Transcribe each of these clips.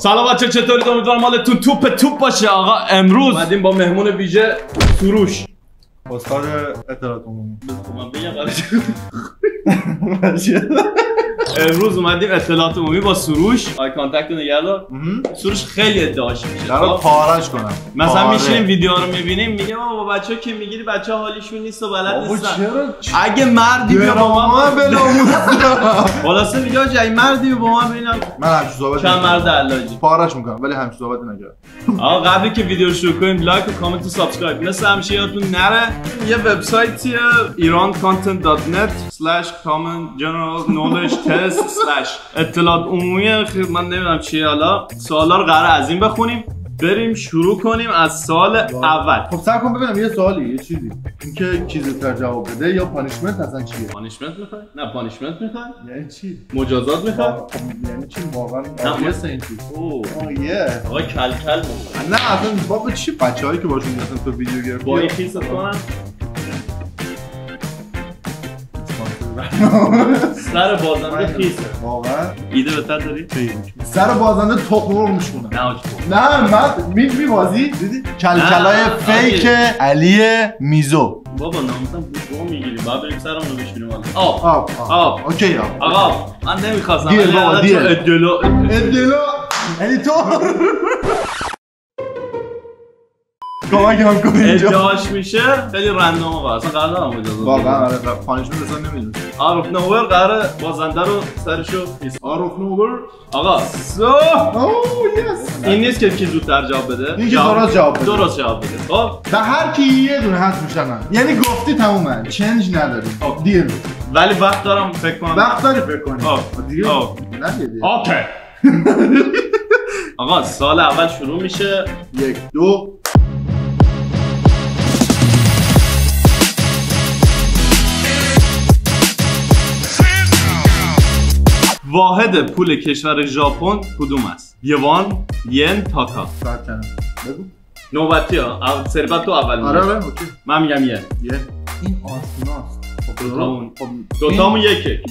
سلام بچه چطورید؟ امیدوارم حالتون توپ باشه. آقا امروز اومدیم با مهمون ویژه سروش استاد اطلاعات عمومی. من بگم امروز اومدیم اطلاعات عمومی با سروش. آی کانتکت رو نگردار. سروش خیلی ادعاش میشه قرار پارش کنم. مثلا میشینیم ویدیو رو میبینیم میگه بابا بچه‌ها که میگیری بچه‌ها حالیشون نیست و بلد نیستن. اگه مردی بیا با من بلامون. خلاصه میگه آجی اگه مردی با من ببینم. من همش صحبت چند مرد علاجی پارش میکنم ولی همش صحبت نکردم. آقا قبلی که ویدیو رو شروع کنیم لایک و کامنت و سابسکرایب مثل همیشه یادتون نره. یه وبسایتیه irancontent.net/common general knowledge test/ اطلاعات عمومی. من نمیدونم چیه. حالا سوالا رو قراره از این بخونیم بریم شروع کنیم از سوال اول. خب صبر کن ببینم یه سوالی یه چیزی اینکه کی زودتر جواب بده یا پانیشمنت اصلا چیه؟ پانیشمنت میخوای؟ نه پانیشمنت میخوای؟ یعنی چی؟ مجازات میخوای؟ یعنی چی واقعا؟ نه مثل این چیز. یه آقا کل نه اصلا بابا چی بچه‌هایی که باشون مثلا تو ویدیو گرفتی با این خیست کنن سر بازنده خیسه. واقعا ایده بهتر داری؟ سر بازنده تخم مرغ میشونه. نه من میبازی دیدی کلکلای فیک علی میزو. بابا ناموسم بو میگیری بعد بریم سرمون رو بشوریم. آب اوکی آقا من نمیخواستم دیر بابا دیر ادلا یعنی تو کمک هم کن اینجا ادعاش میشه خیلی رندوم. آقا اصلا قرار ندارم اجازه واقعا آره پانیشمنت اصلا نمیدونم. آروف نوور قراره بازنده رو سرشو آروف نوور آقا این نیست که کی زودتر جواب بده. این که درست جواب بده. درست جواب بده. خب در هر کی یه دونه هست میشن. یعنی گفتی تمومه چنج نداریم. دیر ولی وقت دارم فکر کنم. وقت داری فکر کنی. دیگه نگید. اوکی آقا سال اول شروع میشه. 1 2 واحد پول کشور ژاپن کدوم است؟ یوان، ین، تاکا. بگو. نوبتی ها. سری بعد تو اول میگی. آره اوکی. من میگم ین. این آسوناست. دوتامون یکه.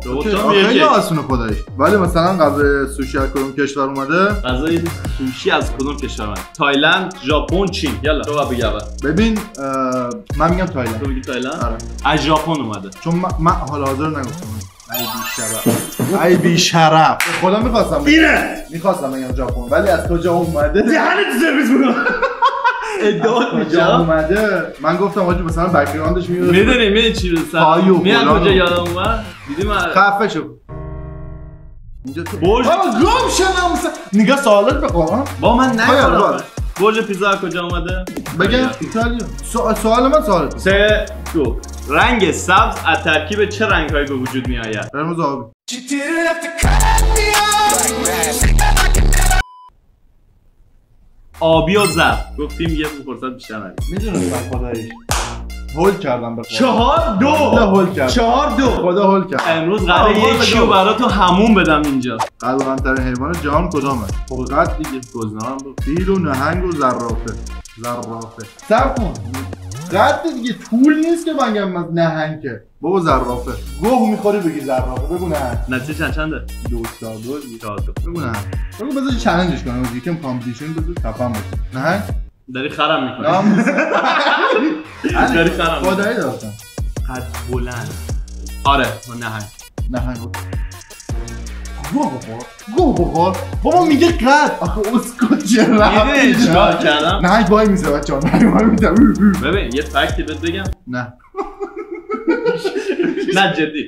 دوتامون یکه. خیلی آسونه خدایش. ولی مثلا غذای سوشی از کدوم کشور اومده؟ غذای سوشی از کدوم کشور اومده؟ تایلند، ژاپن، چین. یلا تو بگو اول. ببین من میگم تایلند. تو میگی تایلند؟ آره. از ژاپن اومده. چون من حال حاضر نگفتم. ای بی شرف خدا میخواستم بگم ژاپن ولی از کجا اومده دهنت سرویس میکنم. ادعا کجا اومده من گفتم آجی مثلا بک‌گراندش میدونی چی رسه میاد کجا یادم اومد دیدی من خفه شو اینجا تو برج گم شدم مثلا نگاه سوالات بخوام با من نگم برج پیزا از کجا اومده بگم ایتالیا. سوال من سوالت 3 2 رنگ سبز از ترکیب چه رنگ‌هایی به وجود می‌آید؟ قرمز آبی. آبی و زرد. گفتیم یه فرصت بیشتر ندید. میدونستم خداییش. هول کردم به 4-2 هول کرد 4-2 خدا هول کرد. امروز قراره یکیو براتو همون بدم اینجا. قلب‌ترین حیوان جهان کدامه؟ فقط دیگه گزنه‌ام بود. فیل و نهنگ و زرافه. صبر کن. قد دیگه طول نیست که بگم من نهنگ که. بابا زرافه. گوه می‌خوری بگی زرافه بگو نه. نتیجه چنده؟ 2-2 بگو نه. بگو بذار چالنجش کنم. یکم کامپیتیشن بذار تفاهم بشه. نهنگ داری خرم می‌کنی. داری خرم. خدایی داشتم. قد بلند. آره نهنگ. گوه بخور بابا میگه قد آخه اسکوت چه میدونی چیکار کردم؟ نهنگ وای میزه بچه‌ها نهنگ وای میزه. ببین یه فکتی بهت بگم نه نه جدی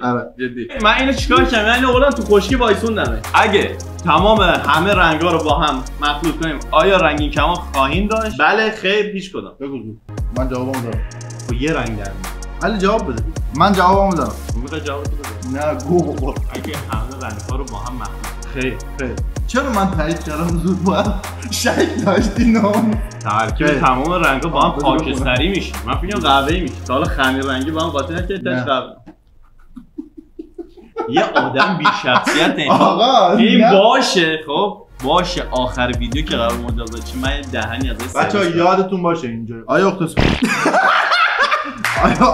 من اینو چیکار کردم یعنی اولا تو خشکی وایسوندم. اگه تمام همه رنگا رو با هم مخلوط کنیم آیا رنگین کمان خواهیم داشت؟ بله خیر هیچ کدام. بگو من جوابمو دارم. خب یه رنگ در ولی جواب بده. من جوابمو دارم. میخوای جواب بده؟ نه گوه بخور. اگه همه رنگ‌ها رو با هم مخلوط خیر چرا من تایید کردم زود باید شک داشتی نام ترکیب تمام رنگا با هم خاکستری میشه. من فکر کنم قهوه‌ای میشه. تا حالا خمیر رنگی با هم قاطی نکرد تاش قهوه. یه آدم بی شخصیت این باشه. خب باشه آخر ویدیو که قرار مجازات چه من دهنی ازش بچه‌ها یادتون باشه اینجا آیا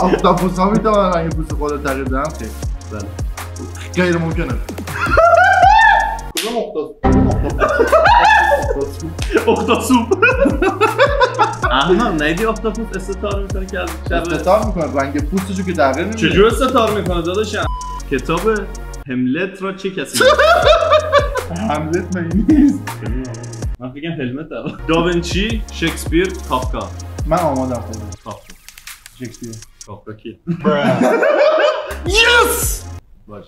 اختاپوس‌ها میتونن رنگ پوست خودت تغییر بدن؟ خیر غیر ممکنه. اختاسوب احمد نیدی اختاپوس استتار میکنه که از استتار میکنه رنگ پوستشو که تغییر نمیده. چجور استتار میکنه داداشم؟ کتاب هملت را چه کسی هملت مگه نیست؟ من فکرم هلمت دارم. داوینچی، شکسپیر، کافکا. من آمادم خیلی. کافکا. شکسپیر. کافکا کی؟ یس! باش.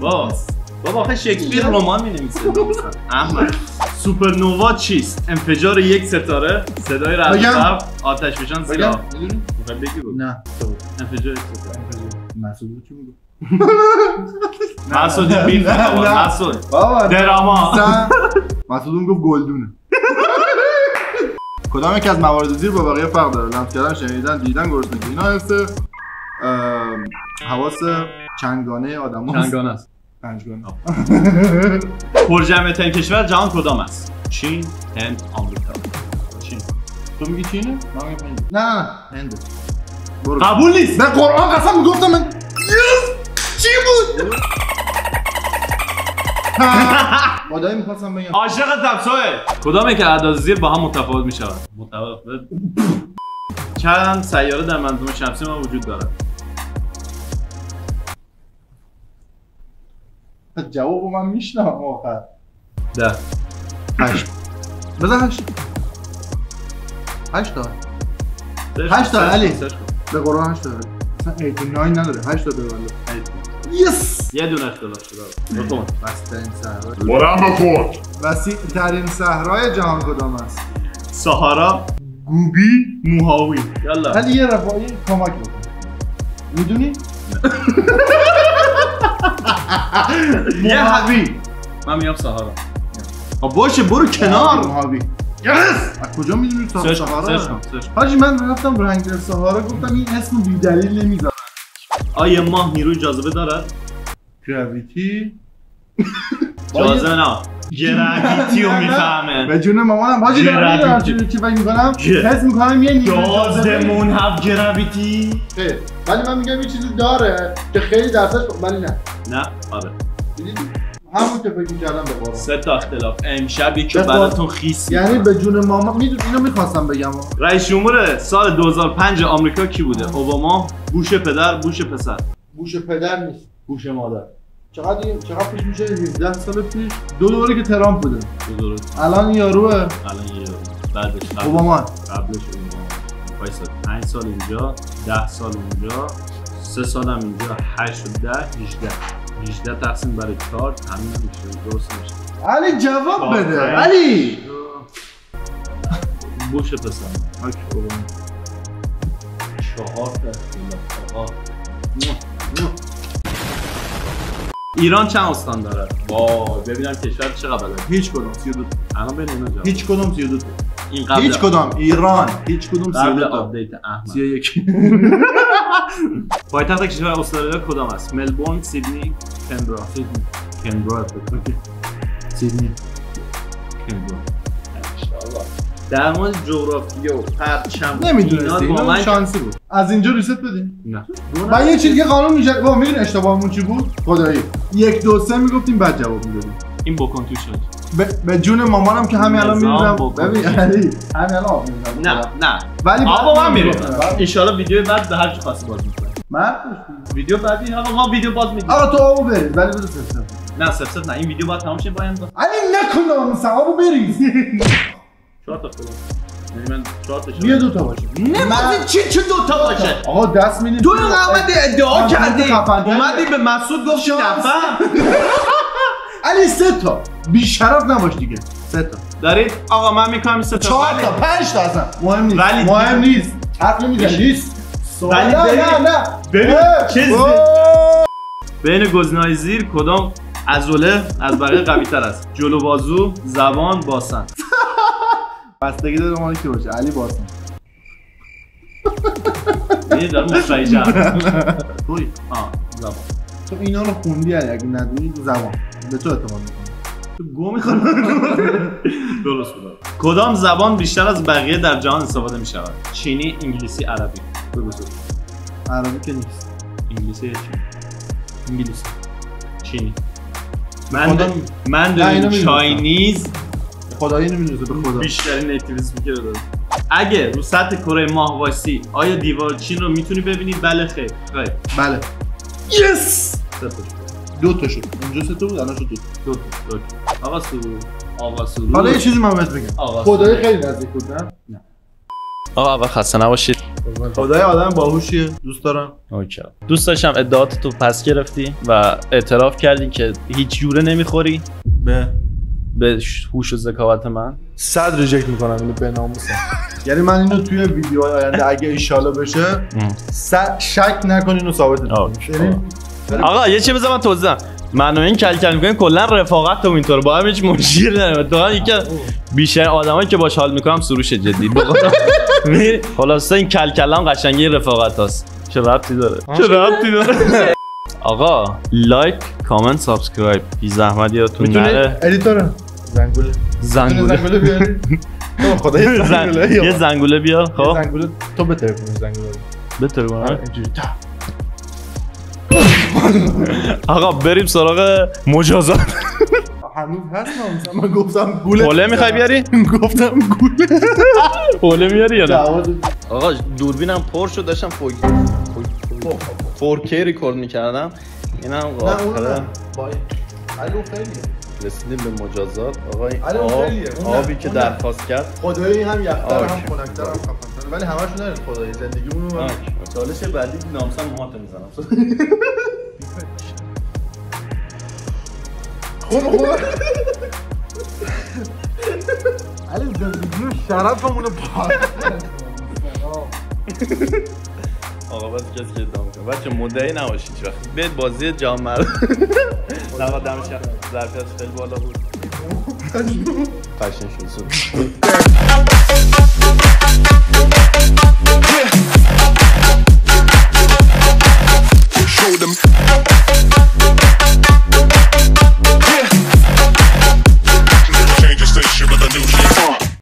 بابا آخه شکسپیر رمان می‌نویسه. احمد. سوپرنووا چیست؟ انفجار یک ستاره، صدای رعد، آتشفشان سلاح. میدونی؟ می‌خوای بگی بگو. نه. انفجار یک ستاره. مسعود چی میگه؟ مسعود بیف مسعود. بابا دراما. مسعود گفت گلدونه. کدام یکی از موارد زیر با بقیه فرق داره؟ لمس کردن، شنیدن، دیدن، گرسنگی. اینا حسه حواس چندگانه آدم‌هاست. چندگانه است. پنجگانه. پرجمعیترین کشور جهان کدام است؟ چین، هند، آمریکا. چین. تو میگی چینه؟ من میگم هند. نه هند. برو. قبول نیست. به قرآن قسم میگفتم من. چی بود؟ خدایی میخواستم بگم عاشقتم سوهل. کدام یک اعداد زیر با هم متفاوت میشود؟ متفاوت. چند سیاره در منظومه شمسی ما وجود دارد؟ جوابو من میشنوم آخر. 10 8 بذار 8 تا 8 تا علی به قرآن 8 تا اصلا 89 نداره 8 تا ببنده. یس یه دونه اختلاف شده. بکن وسیع‌ترین صحرا وسیع‌ترین صحرای جهان کدام است؟ ساهارا، گوبی، موهاوی. یالا ولی یه رفاهی کمک بکن. میدونی؟ موهاوی. من میام ساهارا. باشه برو کنار. موهاوی. یس! از کجا میدونی ساهارا؟ حاجی من رفتم رنگ ساهارا گفتم این اسم بی دلیل نمیذارن. آیا ماه نیروی جاذبه دارد؟ گراویتی جاذبه نه. گراویتیو میفهمه. به جون مامانم حاجی دارم چی فکر میکنم؟ حس میکنم یه نیروی جاذبمون هف گراویتی. ولی من میگم یه چیزی داره که خیلی درسش ولی نه آره. همون که فکر می‌کردم به قرآن. 3 تا اختلاف. امشب یکی براتون خیس. یعنی به جون ماما میدونی اینو می‌خواستم بگم. رئیس جمهور سال 2005 آمریکا کی بوده؟ اوباما، بوش پدر، بوش پسر. بوش پدر نیست، بوش مادر. چقدر پیش میشه؟ 17 سال پیش. 2 دوره که ترامپ بوده. 2 دوره. الان یاروه. الان یارو. بعدش اوباما. قبلش اوباما. وایسا 5 سال اینجا، 10 سال اونجا، 3 سال هم اینجا، 8 و 10 18 تقسیم برای 4 همین میشه. درست میشه. علی جواب بده. علی بوش پسر. اوکی اوباما. 4 تا اختلاف. ایران چند استان داره؟ وای ببینم کشور چقدر بلده. هیچ کدوم 32. الان ببین اینا جواب. هیچ کدوم 32. این قبل هیچ کدوم ایران هیچ کدوم 32. قبل آپدیت احمد. 31. پایتخت کشور استرالیا کدام است؟ ملبورن، سیدنی، کمبرا. کمبرا سیدنی. کمبرا. در مورد جغرافیا و پرچم نمیدونستی اینا شانسی بود. از اینجا ریست بدیم. نه. من یه چیز دیگه قانون میشه. بابا میدونی اشتباهمون چی بود؟ خدایی 1 2 3 میگفتیم بعد جواب میدادیم. این بکن تو شد. به جون مامانم که همین الان میدونم. ببین علی همین الان آب میدونم. نه. ولی آقا من میرم. ان شاء الله ویدیو بعد به هر چی خاصی باز میکنم. من ویدیو بعدی آقا ما ویدیو باز میدیم. آقا تو آبو بریز ولی بده سفسف. نه سفسف نه این ویدیو بعد تمام شه باید. علی نکن اون ثوابو بریز. 4 تا خدا. یعنی من 4 تا بیا 2 تا باشه. نمیدونی چه 2 تا باشه. آقا دست میدی. تو اومدی ادعا کردی. اومدی به مسعود گفتی نفهم. علی 3 تا. بی شرف نباش دیگه. 3 تا. دارید آقا من میکنم 3 تا. 4 تا 5 تا اصلا مهم نیست. مهم نیست. حرف نمیزنی. ولی نه. ببین چیزی. بین گزینه‌های زیر کدام عضله از بقیه قوی‌تر است؟ جلو بازو، زبان، باسن. بستگی داره مال کی باشه. علی باسن. یه دارم مستریجم. توی زبان. تو اینا رو خوندی علی اگه ندونی زبان. به تو اعتماد میکنم. تو گو میخوری. درست بود. کدام زبان بیشتر از بقیه در جهان استفاده می‌شود؟ چینی، انگلیسی، عربی. بگو. عربی که نیست. انگلیسی یا چینی؟ انگلیسی. چینی. من دارم چاینیز خدایی نمیدونسته به خدا بیشترین اکتیویسمی که داره. اگه رو سطح کره ماه وایسی آیا دیوار چین رو میتونی ببینی؟ بله خیر. بله. یس. 2 تا شد. اونجا 3 تا بود الان شد 2 تا. آقا سرور. حالا یه چیزی من بهت بگم. خدایی خیلی نزدیک بود نه؟ آقا اول خسته نباشید. خدای آدم باهوشیه، دوست دارم. اوکی. دوست داشتم ادعات تو پس گرفتی و اعتراف کردی که هیچ جوره نمیخوری به هوش و ذکاوت من. 100 ریجکت میکنم اینو به ناموسم. یعنی من اینو توی ویدیوهای آینده اگه ان شاءالله بشه شک نکنین و ثابت کنین. آقا یه چیز بذار من توضیح بدم. من و این کل میکنیم کلا رفاقت تو اینطور با هم هیچ مشکلی نداره. تو یکی بیشتر آدمایی که باش حال میکنم سروش جدی. خلاص این کلم قشنگی رفاقت هست. چه ربطی داره؟ آقا لایک، کامنت، سابسکرایب. بی زحمت یادتون نره. ادیتور زنگوله بیاری. خدا یه زنگوله بیار. خب زنگوله تو بهتره کنی زنگوله. بهتره کنم. اینجوری. آقا بریم سراغ مجازات. هنوز هست من گفتم گوله. حوله میخوای بیاری؟ گفتم گوله. حوله میاری یا نه؟ آقا دوربینم پر شد داشتم 4K ریکورد میکردم. اینم آخره بای الو خیلیه. رسیدیم به مجازات. آقا آبی که درخواست کرد. خدایی هم یختر هم کنکتر هم خفن‌تر ولی همشون نره خدایی زندگیمونو من چالش بعدی نامسم موهاتو میزنم. خوب علی زندگی و شرفمونو پاس. آقا بس کسی که ادام کنه بچه مدعی نباشید هیچ وقت برید بازی جام مرد نقا دمش ظرفیت خیلی بالا بود قشنگ شد